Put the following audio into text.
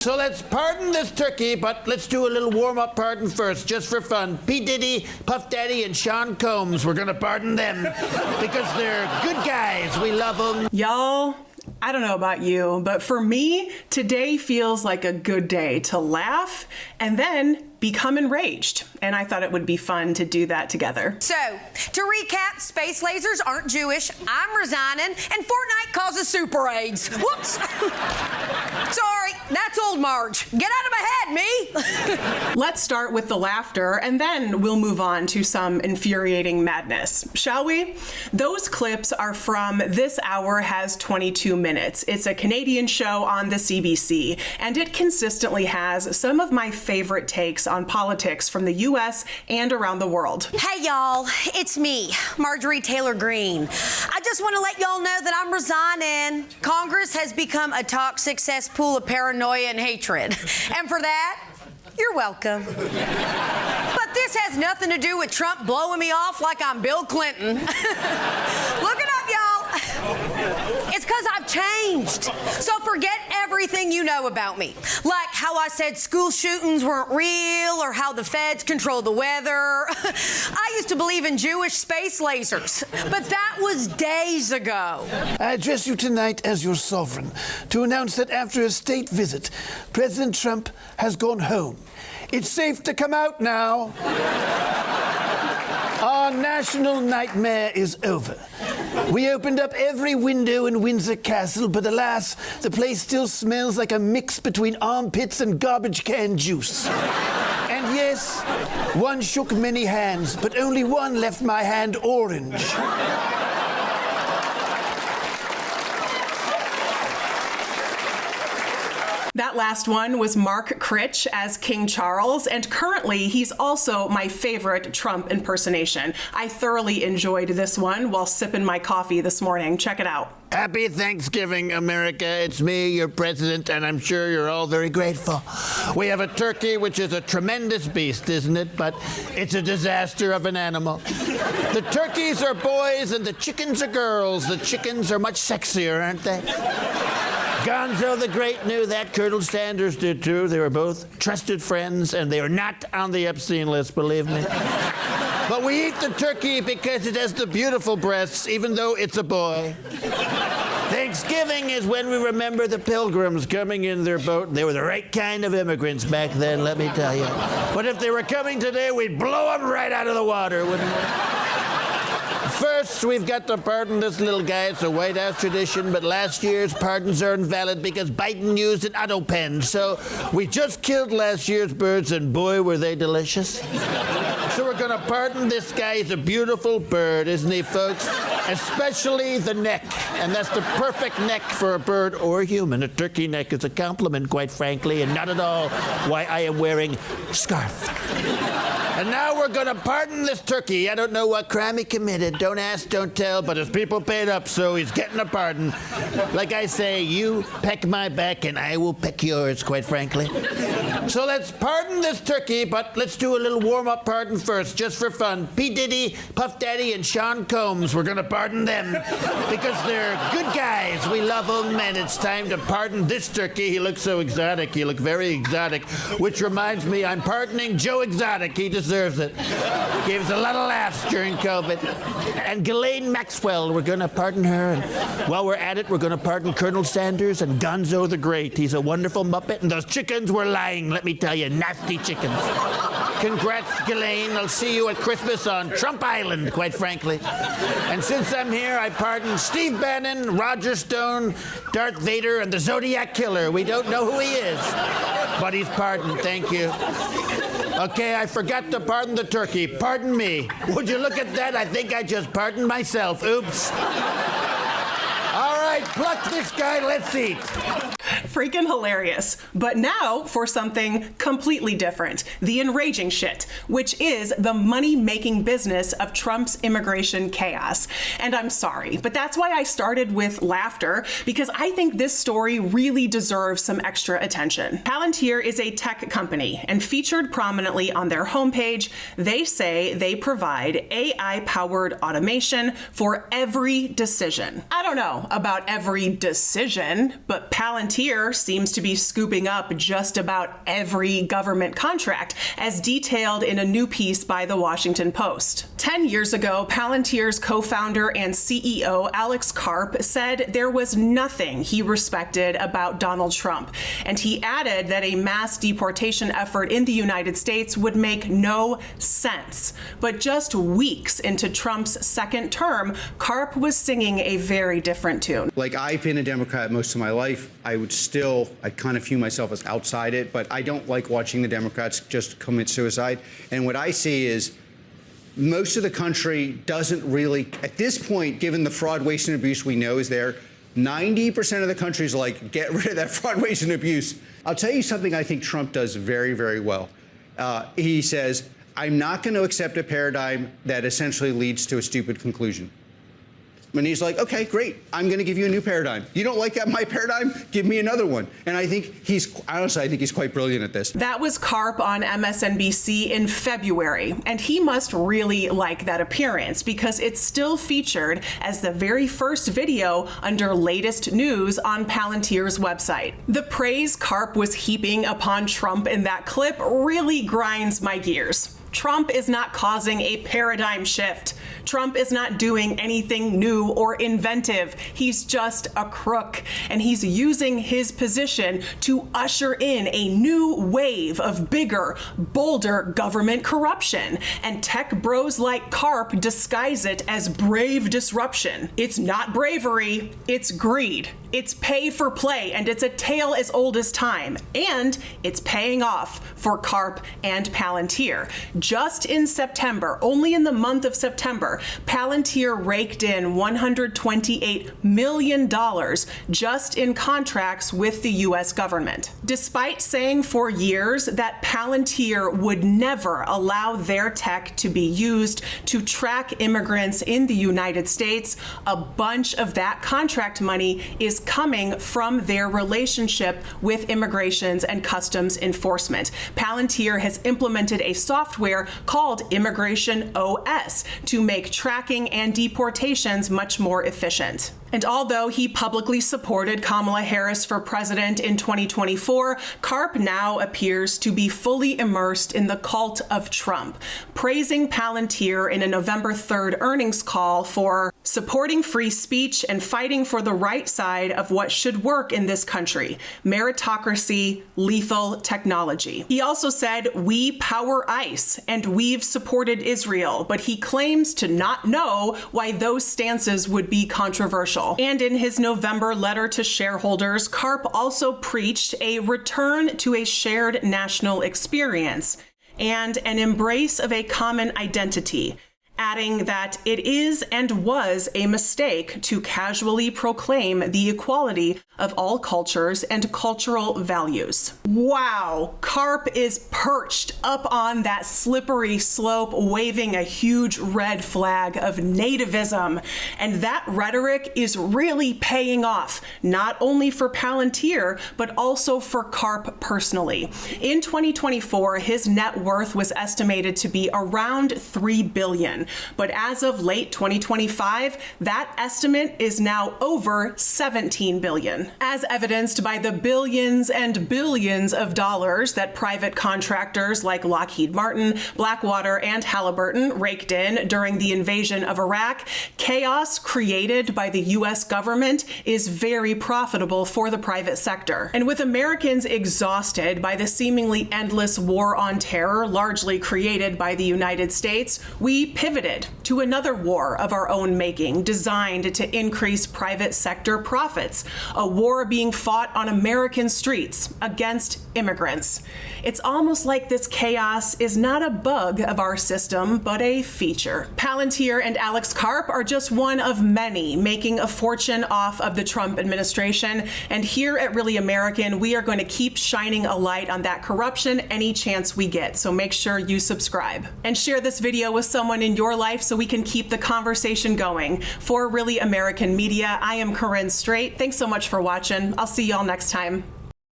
So let's pardon this turkey, but let's do a little warm-up pardon first, just for fun. P. Diddy, Puff Daddy, and Sean Combs, we're gonna pardon them because they're good guys. We love them. Y'all, I don't know about you, but for me, today feels like a good day to laugh and then become enraged. And I thought it would be fun to do that together. So, to recap, space lasers aren't Jewish, I'm resigning, and Fortnite causes super AIDS. Whoops. Sorry, that's old Marge. Get out of my head, me. Let's start with the laughter, and then we'll move on to some infuriating madness, shall we? Those clips are from This Hour Has 22 Minutes. It's a Canadian show on the CBC, and it consistently has some of my favorite takes on politics from the US and around the world. Hey y'all, it's me, Marjorie Taylor Greene. I just want to let y'all know that I'm resigning. Congress has become a toxic cesspool of paranoia and hatred. And for that, you're welcome. But this has nothing to do with Trump blowing me off like I'm Bill Clinton. Look it up, y'all. It's because I've changed. So forget everything you know about me. Like how I said school shootings weren't real or how the feds control the weather. I used to believe in Jewish space lasers, but that was days ago. I address you tonight as your sovereign to announce that after a state visit, President Trump has gone home. It's safe to come out now. Our national nightmare is over. We opened up every window in Windsor Castle, but alas, the place still smells like a mix between armpits and garbage can juice. And yes, one shook many hands, but only one left my hand orange. That last one was Mark Critch as King Charles, and currently he's also my favorite Trump impersonation. I thoroughly enjoyed this one while sipping my coffee this morning. Check it out. Happy Thanksgiving, America. It's me, your president, and I'm sure you're all very grateful. We have a turkey, which is a tremendous beast, isn't it? But it's a disaster of an animal. The turkeys are boys and the chickens are girls. The chickens are much sexier, aren't they? Gonzo the Great knew that. Colonel Sanders did too. They were both trusted friends, and they are not on the Epstein list, believe me. But we eat the turkey because it has the beautiful breasts, even though it's a boy. Thanksgiving is when we remember the pilgrims coming in their boat. They were the right kind of immigrants back then, let me tell you. But if they were coming today, we'd blow them right out of the water, wouldn't we? First, we've got to pardon this little guy. It's a White House tradition, but last year's pardons are invalid because Biden used an auto pen. So we just killed last year's birds, and boy, were they delicious. So we're going to pardon this guy. He's a beautiful bird, isn't he, folks? Especially the neck. And that's the perfect neck for a bird or a human. A turkey neck is a compliment, quite frankly, and not at all why I am wearing a scarf. And now we're going to pardon this turkey. I don't know what crime he committed. Don't ask, don't tell, but his people paid up, so he's getting a pardon. Like I say, you peck my back and I will peck yours, quite frankly. So let's pardon this turkey, but let's do a little warm-up pardon first, just for fun. P. Diddy, Puff Daddy, and Sean Combs, we're going to pardon them because they're good guys. We love them, and it's time to pardon this turkey. He looks so exotic. He looks very exotic, which reminds me, I'm pardoning Joe Exotic. He deserves it. Gave us a lot of laughs during COVID. And Ghislaine Maxwell, we're going to pardon her. And while we're at it, we're going to pardon Colonel Sanders and Gonzo the Great. He's a wonderful Muppet, and those chickens were lying, let me tell you. Nasty chickens. Congrats, Ghislaine. I'll see you at Christmas on Trump Island, quite frankly. And since I'm here, I pardon Steve Bannon, Roger Stone, Darth Vader, and the Zodiac Killer. We don't know who he is, but he's pardoned. Thank you. Okay, I forgot to pardon the turkey. Pardon me. Would you look at that? I think I just pardoned myself. Oops. All right, pluck this guy. Let's eat. Freaking hilarious. But now for something completely different. The enraging shit, which is the money-making business of Trump's immigration chaos. And I'm sorry, but that's why I started with laughter, because I think this story really deserves some extra attention. Palantir is a tech company, and featured prominently on their homepage, they say they provide AI-powered automation for every decision. I don't know about every decision, but Palantir Palantir seems to be scooping up just about every government contract, as detailed in a new piece by the Washington Post. 10 years ago, Palantir's co-founder and CEO Alex Karp said there was nothing he respected about Donald Trump, and he added that a mass deportation effort in the United States would make no sense. But just weeks into Trump's second term, Karp was singing a very different tune. Like, I've been a Democrat most of my life. I kind of view myself as outside it, but I don't like watching the Democrats just commit suicide. And what I see is most of the country doesn't really, at this point, given the fraud, waste, and abuse we know is there, 90% of the country is like, get rid of that fraud, waste, and abuse. I'll tell you something I think Trump does very, very well. He says, I'm not going to accept a paradigm that essentially leads to a stupid conclusion. And he's like, okay, great. I'm going to give you a new paradigm. You don't like that, my paradigm? Give me another one. And I think I think he's quite brilliant at this. That was Karp on MSNBC in February. And he must really like that appearance because it's still featured as the very first video under latest news on Palantir's website. The praise Karp was heaping upon Trump in that clip really grinds my gears. Trump is not causing a paradigm shift. Trump is not doing anything new or inventive. He's just a crook, and he's using his position to usher in a new wave of bigger, bolder government corruption. And tech bros like Karp disguise it as brave disruption. It's not bravery, it's greed. It's pay for play, and it's a tale as old as time. And it's paying off for Karp and Palantir. Just in September, only in the month of September, Palantir raked in $128 million just in contracts with the U.S. government. Despite saying for years that Palantir would never allow their tech to be used to track immigrants in the United States, a bunch of that contract money is coming from their relationship with Immigrations and Customs Enforcement. Palantir has implemented a software called Immigration OS to make tracking and deportations much more efficient. And although he publicly supported Kamala Harris for president in 2024, Karp now appears to be fully immersed in the cult of Trump, praising Palantir in a November 3rd earnings call for supporting free speech and fighting for the right side of what should work in this country: meritocracy, lethal technology. He also said, "We power ICE and we've supported Israel," but he claims to not know why those stances would be controversial. And in his November letter to shareholders, Karp also preached a return to a shared national experience and an embrace of a common identity, adding that it is and was a mistake to casually proclaim the equality of all cultures and cultural values. Wow, Karp is perched up on that slippery slope, waving a huge red flag of nativism. And that rhetoric is really paying off, not only for Palantir, but also for Karp personally. In 2024, his net worth was estimated to be around $3 billion. But as of late 2025, that estimate is now over $17 billion, as evidenced by the billions and billions of dollars that private contractors like Lockheed Martin, Blackwater, and Halliburton raked in during the invasion of Iraq. Chaos created by the U.S. government is very profitable for the private sector. And with Americans exhausted by the seemingly endless war on terror, largely created by the United States, we pivoted to another war of our own making, designed to increase private sector profits, a war being fought on American streets against immigrants. It's almost like this chaos is not a bug of our system, but a feature. Palantir and Alex Karp are just one of many making a fortune off of the Trump administration, and here at Really American, we are going to keep shining a light on that corruption any chance we get, so make sure you subscribe. And share this video with someone in your life so we can keep the conversation going. For Really American Media, I am Corinne Straight. Thanks so much for watching. I'll see y'all next time.